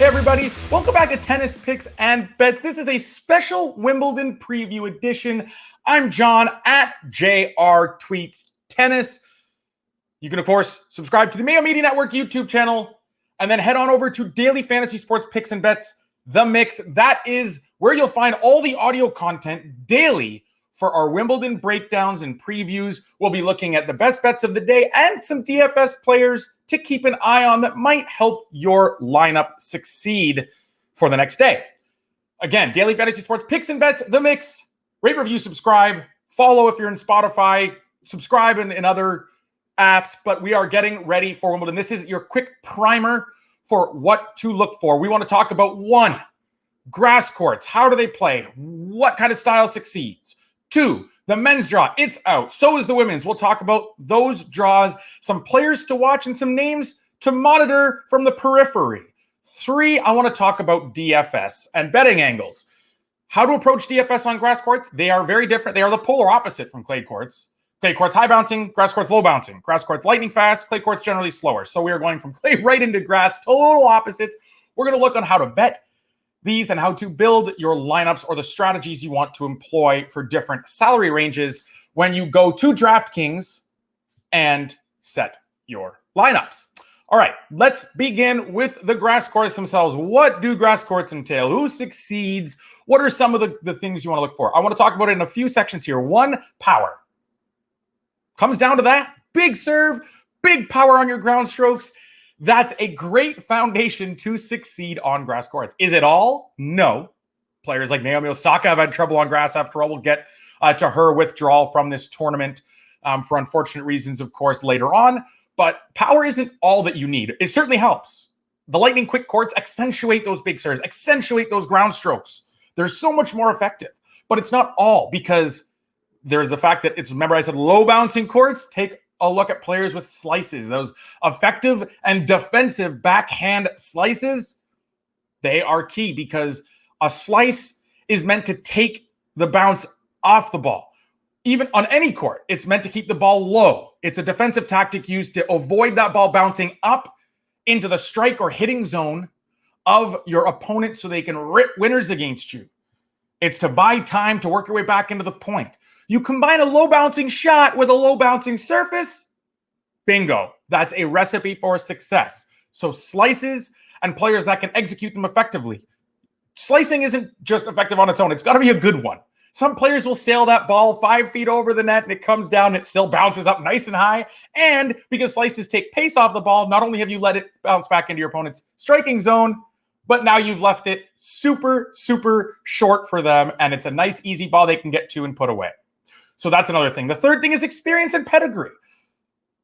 everybody. Welcome back to Tennis Picks and Bets. This is a special Wimbledon preview edition. I'm John at JR Tweets Tennis. You can, of course, subscribe to the Mayo Media Network YouTube channel and then head on over to Daily Fantasy Sports Picks and Bets, The Mix. That is where you'll find all the audio content daily for our Wimbledon breakdowns and previews. We'll be looking at the best bets of the day and some DFS players to keep an eye on that might help your lineup succeed for the next day. Again, Daily Fantasy Sports Picks and Bets, The Mix. Rate, review, subscribe. Follow if you're in Spotify. Subscribe in other apps. But we are getting ready for Wimbledon. This is your quick primer for what to look for. We want to talk about 1, grass courts. How do they play? What kind of style succeeds? 2, the men's draw, it's out. So is the women's. We'll talk about those draws, some players to watch, and some names to monitor from the periphery. 3, I want to talk about DFS and betting angles. How to approach DFS on grass courts? They are very different. They are the polar opposite from clay courts. Clay courts high bouncing, grass courts low bouncing. Grass courts lightning fast, clay courts generally slower. So we are going from clay right into grass, total opposites. We're going to look on how to bet these and how to build your lineups or the strategies you want to employ for different salary ranges when you go to DraftKings and set your lineups. All right, let's begin with the grass courts themselves. What do grass courts entail? Who succeeds? What are some of the things you want to look for? I want to talk about it in a few sections here. 1, power. Comes down to that. Big serve, big power on your ground strokes. That's a great foundation to succeed on grass courts. Is it all? No. Players like Naomi Osaka have had trouble on grass after all. We'll get to her withdrawal from this tournament for unfortunate reasons, of course, later on. But power isn't all that you need. It certainly helps. The lightning quick courts accentuate those big serves, accentuate those ground strokes. They're so much more effective. But it's not all, because there's the fact that it's, remember I said low bouncing courts, take a look at players with slices, those effective and defensive backhand slices. They are key because a slice is meant to take the bounce off the ball. Even on any court, it's meant to keep the ball low. It's a defensive tactic used to avoid that ball bouncing up into the strike or hitting zone of your opponent so they can rip winners against you. It's to buy time to work your way back into the point. You combine a low bouncing shot with a low bouncing surface, bingo. That's a recipe for success. So slices and players that can execute them effectively. Slicing isn't just effective on its own. It's got to be a good one. Some players will sail that ball 5 feet over the net and it comes down and it still bounces up nice and high. And because slices take pace off the ball, not only have you let it bounce back into your opponent's striking zone, but now you've left it super, super short for them. And it's a nice, easy ball they can get to and put away. So that's another thing. The third thing is experience and pedigree.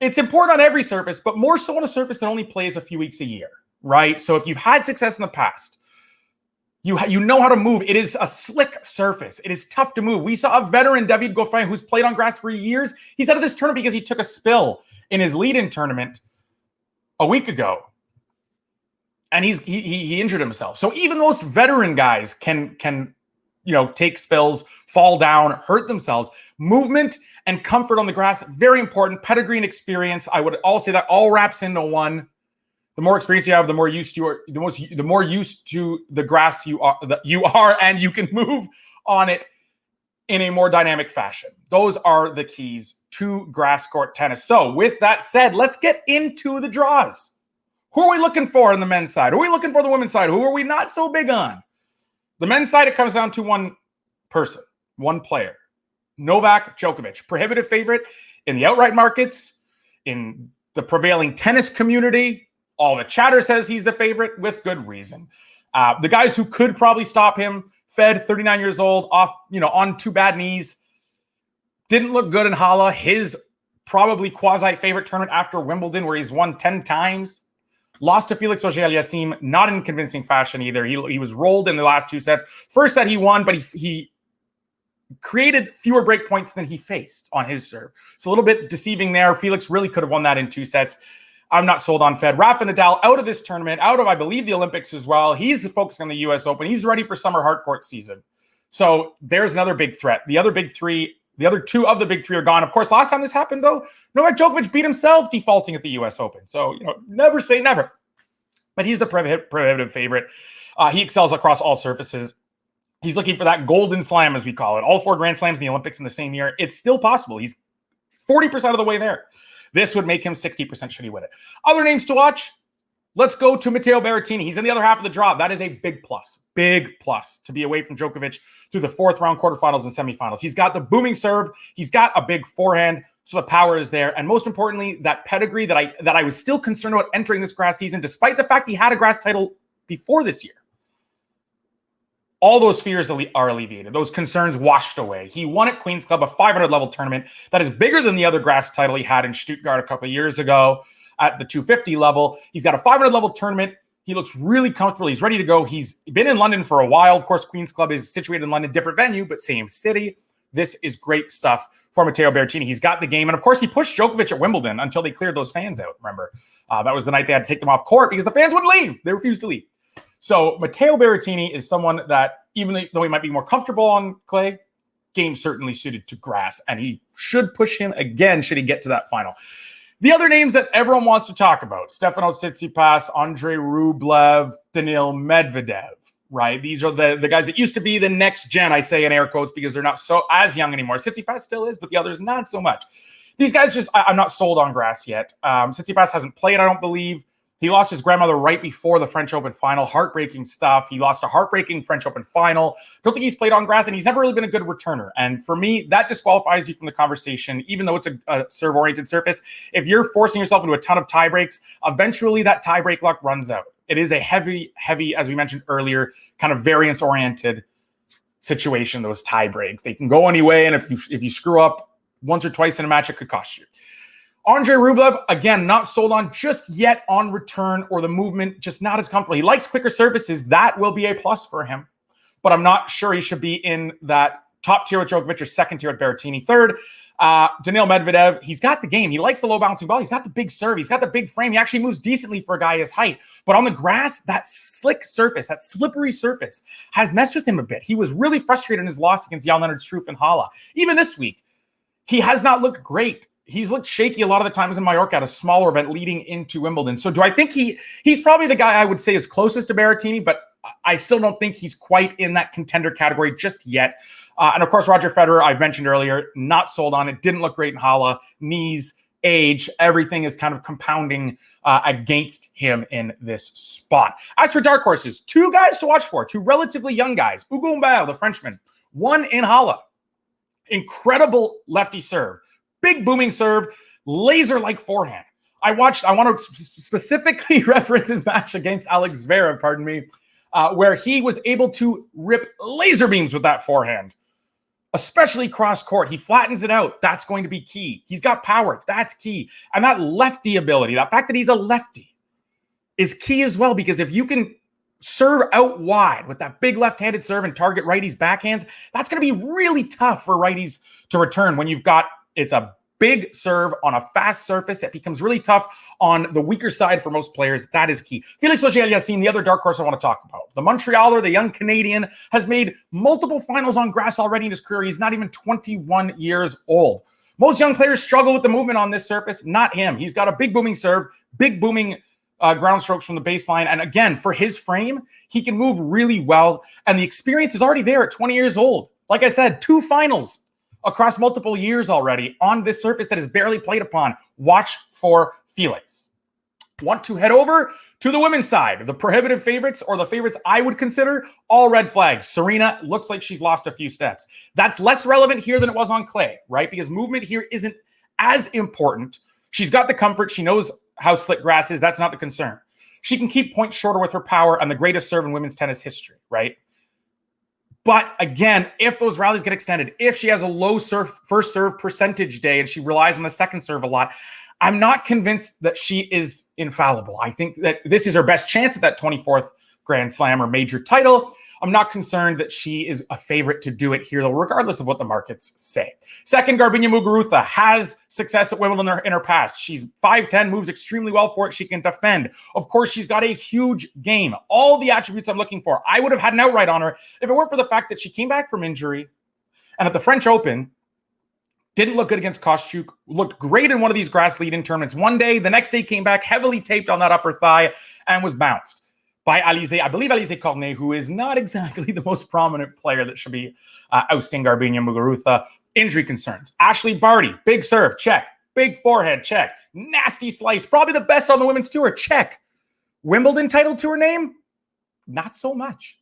It's important on every surface, but more so on a surface that only plays a few weeks a year, right? So if you've had success in the past, you know how to move. It is a slick surface. It is tough to move. We saw a veteran, David Goffin, who's played on grass for years. He's out of this tournament because he took a spill in his lead-in tournament a week ago. And he injured himself. So even the most veteran guys can take spills, fall down, hurt themselves. Movement and comfort on the grass, very important. Pedigree and experience. I would all say that all wraps into one. The more experience you have, the more used you are, the more used to the grass you are, and you can move on it in a more dynamic fashion. Those are the keys to grass court tennis. So with that said, let's get into the draws. Who are we looking for on the men's side? Who are we looking for the women's side? Who are we not so big on? The men's side, it comes down to one person, one player. Novak Djokovic, prohibitive favorite in the outright markets, in the prevailing tennis community. All the chatter says he's the favorite with good reason. The guys who could probably stop him, Fed, 39 years old, on 2 bad knees, didn't look good in Halle. His probably quasi-favorite tournament after Wimbledon, where he's won 10 times. Lost to Felix Auger-Aliassime, not in convincing fashion either. He was rolled in the last 2 sets. First set he won, but he created fewer break points than he faced on his serve. So a little bit deceiving there. Felix really could have won that in 2 sets. I'm not sold on Fed. Rafa Nadal out of this tournament, out of, I believe, the Olympics as well. He's focusing on the U.S. Open. He's ready for summer hardcourt season. So there's another big threat. The other 2 of the big 3 are gone. Of course, last time this happened, though, Novak Djokovic beat himself defaulting at the U.S. Open. So, never say never. but he's the prohibitive favorite. He excels across all surfaces. He's looking for that golden slam, as we call it. All 4 Grand Slams in the Olympics in the same year. It's still possible. He's 40% of the way there. This would make him 60% should he win it. Other names to watch. Let's go to Matteo Berrettini. He's in the other half of the draw. That is a big plus to be away from Djokovic through the 4th round, quarterfinals, and semifinals. He's got the booming serve. He's got a big forehand, so the power is there. And most importantly, that pedigree that I was still concerned about entering this grass season, despite the fact he had a grass title before this year. All those fears are alleviated. Those concerns washed away. He won at Queen's Club, a 500 level tournament that is bigger than the other grass title he had in Stuttgart a couple of years ago. At the 250 level. He's got a 500 level tournament. He looks really comfortable. He's ready to go. He's been in London for a while. Of course, Queen's Club is situated in London, different venue, but same city. This is great stuff for Matteo Berrettini. He's got the game. And of course, he pushed Djokovic at Wimbledon until they cleared those fans out. Remember, that was the night they had to take them off court because the fans wouldn't leave. They refused to leave. So Matteo Berrettini is someone that, even though he might be more comfortable on clay, game certainly suited to grass. And he should push him again should he get to that final. The other names that everyone wants to talk about, Stefanos Tsitsipas, Andrei Rublev, Daniil Medvedev, right? These are the guys that used to be the next gen, I say in air quotes, because they're not so as young anymore. Tsitsipas still is, but the others not so much. These guys I'm not sold on grass yet. Tsitsipas hasn't played, I don't believe. He lost his grandmother right before the French Open final. Heartbreaking stuff. He lost a heartbreaking French Open final. Don't think he's played on grass, and he's never really been a good returner. And for me, that disqualifies you from the conversation, even though it's a serve-oriented surface. If you're forcing yourself into a ton of tie breaks, eventually that tie break luck runs out. It is a heavy, as we mentioned earlier, kind of variance-oriented situation, those tie breaks. They can go any way, and if you screw up once or twice in a match, it could cost you. Andrei Rublev, again, not sold on just yet on return or the movement, just not as comfortable. He likes quicker surfaces. That will be a plus for him. But I'm not sure he should be in that top tier with Djokovic or second tier at Berrettini. Third, Daniil Medvedev, he's got the game. He likes the low bouncing ball. He's got the big serve. He's got the big frame. He actually moves decently for a guy his height. But on the grass, that slick surface, that slippery surface has messed with him a bit. He was really frustrated in his loss against Jan-Lennard Struff and Halle. Even this week, he has not looked great. He's looked shaky a lot of the times in Mallorca at a smaller event leading into Wimbledon. So do I think he's probably the guy I would say is closest to Berrettini, but I still don't think he's quite in that contender category just yet. And of course, Roger Federer, I've mentioned earlier, not sold on it. Didn't look great in Halle. Knees, age, everything is kind of compounding against him in this spot. As for dark horses, 2 guys to watch for, 2 relatively young guys. Hugo Humbert, the Frenchman, won in Halle. Incredible lefty serve. Big booming serve, laser-like forehand. I want to specifically reference his match against Alex Zverev, where he was able to rip laser beams with that forehand, especially cross-court. He flattens it out. That's going to be key. He's got power. That's key. And that lefty ability, that fact that he's a lefty, is key as well, because if you can serve out wide with that big left-handed serve and target righties' backhands, that's going to be really tough for righties to return when it's a big serve on a fast surface. It becomes really tough on the weaker side for most players. That is key. Felix Auger-Aliassime, the other dark horse I want to talk about. The Montrealer, the young Canadian, has made multiple finals on grass already in his career. He's not even 21 years old. Most young players struggle with the movement on this surface. Not him. He's got a big booming serve, big booming ground strokes from the baseline. And again, for his frame, he can move really well. And the experience is already there at 20 years old. Like I said, 2 finals across multiple years already on this surface that is barely played upon. Watch for Felix. Want to head over to the women's side, the prohibitive favorites, or the favorites I would consider, all red flags. Serena looks like she's lost a few steps. That's less relevant here than it was on clay, right? Because movement here isn't as important. She's got the comfort. She knows how slick grass is. That's not the concern. She can keep points shorter with her power and the greatest serve in women's tennis history, right? But again, if those rallies get extended, if she has a low first serve percentage day and she relies on the second serve a lot, I'm not convinced that she is infallible. I think that this is her best chance at that 24th Grand Slam or major title. I'm not concerned that she is a favorite to do it here, though, regardless of what the markets say. Second, Garbiñe Muguruza has success at Wimbledon in her past. She's 5'10", moves extremely well for it. She can defend. Of course, she's got a huge game. All the attributes I'm looking for. I would have had an outright on her if it weren't for the fact that she came back from injury. And at the French Open, Didn't look good against Kostyuk. Looked great in one of these grass lead-in tournaments one day. The next day came back heavily taped on that upper thigh and was bounced by Alizé, I believe Alizé Cornet, who is not exactly the most prominent player that should be ousting Garbiñe Muguruza. Injury concerns. Ashley Barty, big serve, check. Big forehead, check. Nasty slice, probably the best on the women's tour, check. Wimbledon title to her name? Not so much.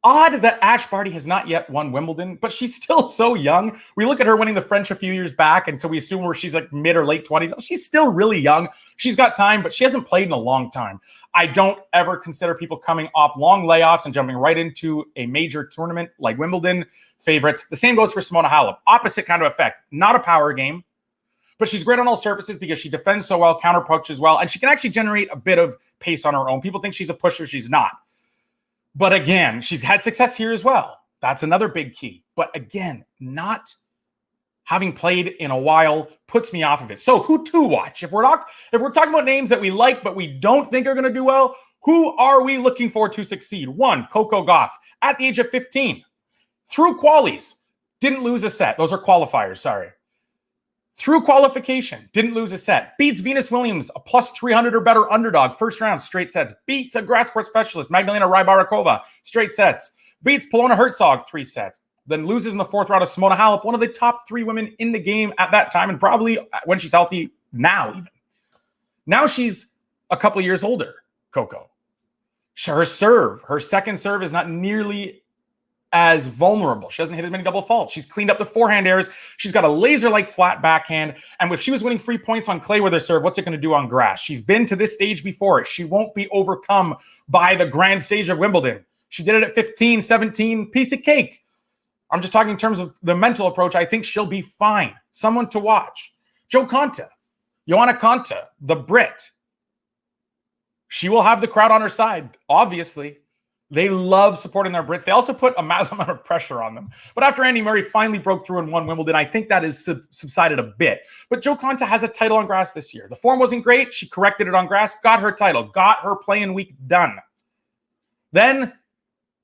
Odd that Ash Barty has not yet won Wimbledon, but she's still so young. We look at her winning the French a few years back, and so we assume she's like mid or late 20s. She's still really young. She's got time, but she hasn't played in a long time. I don't ever consider people coming off long layoffs and jumping right into a major tournament like Wimbledon favorites. The same goes for Simona Halep. Opposite kind of effect. Not a power game, but she's great on all surfaces because she defends so well, counter punches well, and she can actually generate a bit of pace on her own. People think she's a pusher. She's not. But again, she's had success here as well. That's another big key. But again, not having played in a while puts me off of it. So who to watch? If we're talking about names that we like but we don't think are going to do well, who are we looking for to succeed? One, Coco Gauff, at the age of 15, through qualies, didn't lose a set. Those are qualifiers, sorry. Through qualification, didn't lose a set. Beats Venus Williams, a plus 300 or better underdog. First round, straight sets. Beats a grass court specialist, Magdalena Rybarakova, straight sets. Beats Polona Hertzog, 3 sets. Then loses in the 4th round of Simona Halep, one of the top 3 women in the game at that time, and probably when she's healthy now even. Now she's a couple years older, Coco. Her serve, her second serve is not nearly as vulnerable. She doesn't hit as many double faults. She's cleaned up the forehand errors. She's got a laser-like flat backhand. And if she was winning free points on clay with her serve, what's it going to do on grass? She's been to this stage before. She won't be overcome by the grand stage of Wimbledon. She did it at 15, 17, piece of cake. I'm just talking in terms of the mental approach. I think she'll be fine. Someone to watch. Jo Konta. Johanna Konta, the Brit. She will have the crowd on her side, obviously. They love supporting their Brits. They also put a massive amount of pressure on them. But after Andy Murray finally broke through and won Wimbledon, I think that has subsided a bit. But Jo Konta has a title on grass this year. The form wasn't great. She corrected it on grass, got her title, got her play-in week done. Then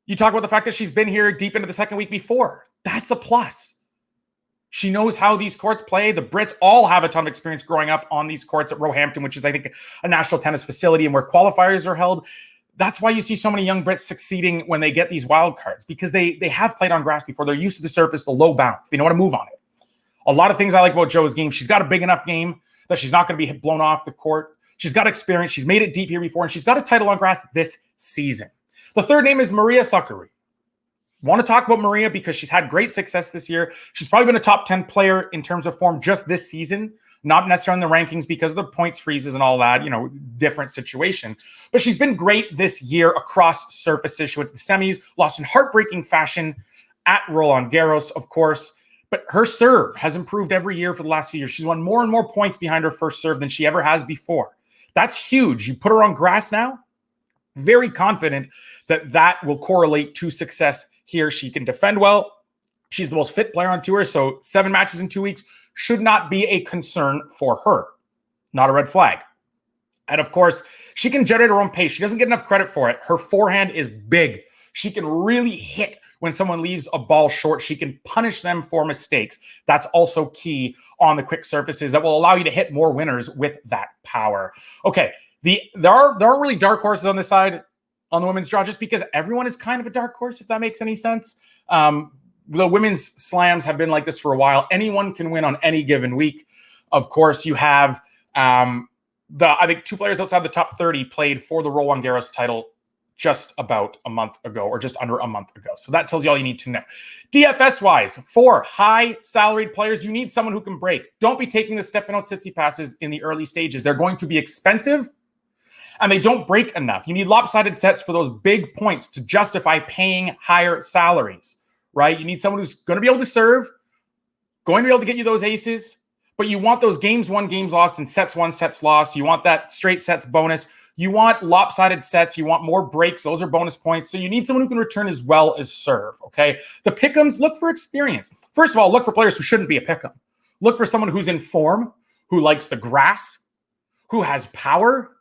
you talk about the fact that she's been here deep into the second week before. That's a plus. She knows how these courts play. The Brits all have a ton of experience growing up on these courts at Roehampton, which is, I think, a national tennis facility and where qualifiers are held. That's why you see so many young Brits succeeding when they get these wild cards, because they have played on grass before. They're used to the surface, the low bounce. They know how to move on it. A lot of things I like about Jo's game. She's got a big enough game that she's not going to be blown off the court. She's got experience. She's made it deep here before, and she's got a title on grass this season. The third name is Maria Sakkari. Want to talk about Maria because she's had great success this year. She's probably been a top 10 player in terms of form just this season. Not necessarily in the rankings because of the points freezes and all that, different situation. But she's been great this year across surfaces. She went to the semis, lost in heartbreaking fashion at Roland Garros, of course. But her serve has improved every year for the last few years. She's won more and more points behind her first serve than she ever has before. That's huge. You put her on grass now, very confident that that will correlate to success here. She can defend well. She's the most fit player on tour, so 7 matches in 2 weeks should not be a concern for her. Not a red flag. And of course, she can generate her own pace. She doesn't get enough credit for it. Her forehand is big. She can really hit when someone leaves a ball short. She can punish them for mistakes. That's also key on the quick surfaces that will allow you to hit more winners with that power. Okay, there aren't really dark horses on this side on the women's draw, just because everyone is kind of a dark horse, if that makes any sense. The women's slams have been like this for a while. Anyone can win on any given week. Of course, you have I think 2 players outside the top 30 played for the Roland Garros title just about a month ago, or just under a month ago. So that tells you all you need to know. DFS-wise, for high salaried players, you need someone who can break. Don't be taking the Stefano Tsitsipas in the early stages. They're going to be expensive, and they don't break enough. You need lopsided sets for those big points to justify paying higher salaries. Right? You need someone who's going to be able to serve, going to be able to get you those aces, but you want those games won, games lost, and sets won, sets lost. You want that straight sets bonus. You want lopsided sets. You want more breaks. Those are bonus points. So you need someone who can return as well as serve, okay? The pick'ems, look for experience. First of all, look for players who shouldn't be a pick'em. Look for someone who's in form, who likes the grass, who has power,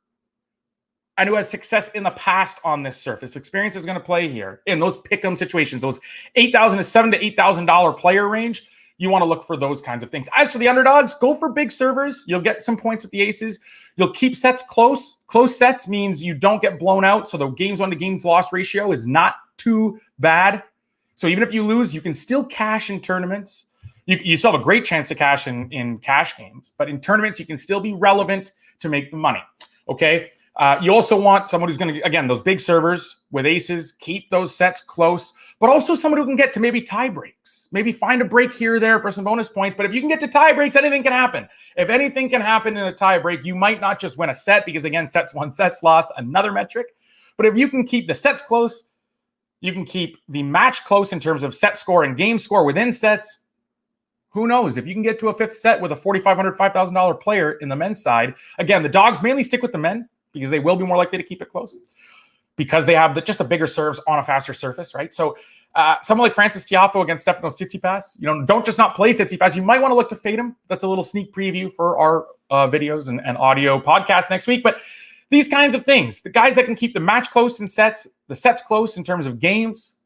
and who has success in the past on this surface. Experience is going to play here in those pick'em situations, those $8,000 to $7,000 to $8,000 player range. you want to look for those kinds of things. As for the underdogs, go for big servers. You'll get some points with the aces. You'll keep sets close. Close sets means you don't get blown out. So the games won to games lost ratio is not too bad. So even if you lose, you can still cash in tournaments. You still have a great chance to cash in cash games. But in tournaments, you can still be relevant to make the money. Okay? You also want someone who's going to, again, those big servers with aces, keep those sets close, but also someone who can get to maybe tie breaks. Maybe find a break here or there for some bonus points. But if you can get to tie breaks, anything can happen. If anything can happen in a tie break, you might not just win a set because, again, sets won, sets lost, another metric. But if you can keep the sets close, you can keep the match close in terms of set score and game score within sets. Who knows? If you can get to a fifth set with a $4,500, $5,000 player in the men's side, again, the dogs mainly stick with the men, because they will be more likely to keep it close because they have just the bigger serves on a faster surface, right? So someone like Francis Tiafoe against Stefano Tsitsipas, don't just not play Tsitsipas. You might want to look to fade him. That's a little sneak preview for our videos and audio podcast next week. But these kinds of things, the guys that can keep the match close in sets, the sets close in terms of games,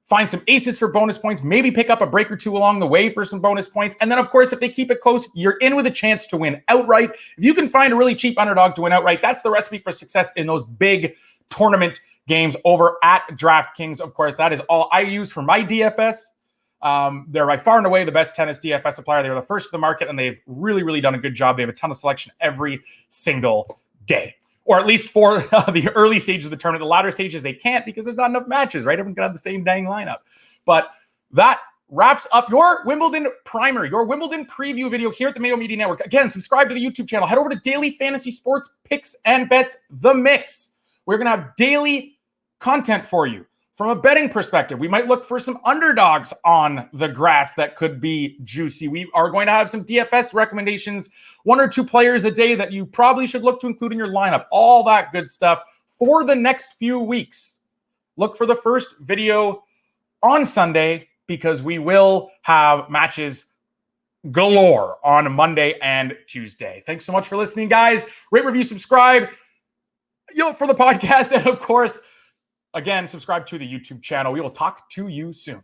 find some aces for bonus points, maybe pick up a break or two along the way for some bonus points. And then, of course, if they keep it close, you're in with a chance to win outright. If you can find a really cheap underdog to win outright, that's the recipe for success in those big tournament games over at DraftKings. Of course, that is all I use for my DFS. They're by far and away the best tennis DFS supplier. They were the first to the market, and they've really, really done a good job. They have a ton of selection every single day. Or at least for the early stages of the tournament. The latter stages, they can't because there's not enough matches, right? Everyone's going to have the same dang lineup. But that wraps up your Wimbledon primer, your Wimbledon preview video here at the Mayo Media Network. Again, subscribe to the YouTube channel. Head over to Daily Fantasy Sports Picks and Bets, The Mix. We're going to have daily content for you. From a betting perspective, we might look for some underdogs on the grass that could be juicy. We are going to have some DFS recommendations, 1 or 2 players a day that you probably should look to include in your lineup, all that good stuff for the next few weeks. Look for the first video on Sunday because we will have matches galore on Monday and Tuesday. Thanks so much for listening, guys. Rate, review, subscribe for the podcast, and of course, again, subscribe to the YouTube channel. We will talk to you soon.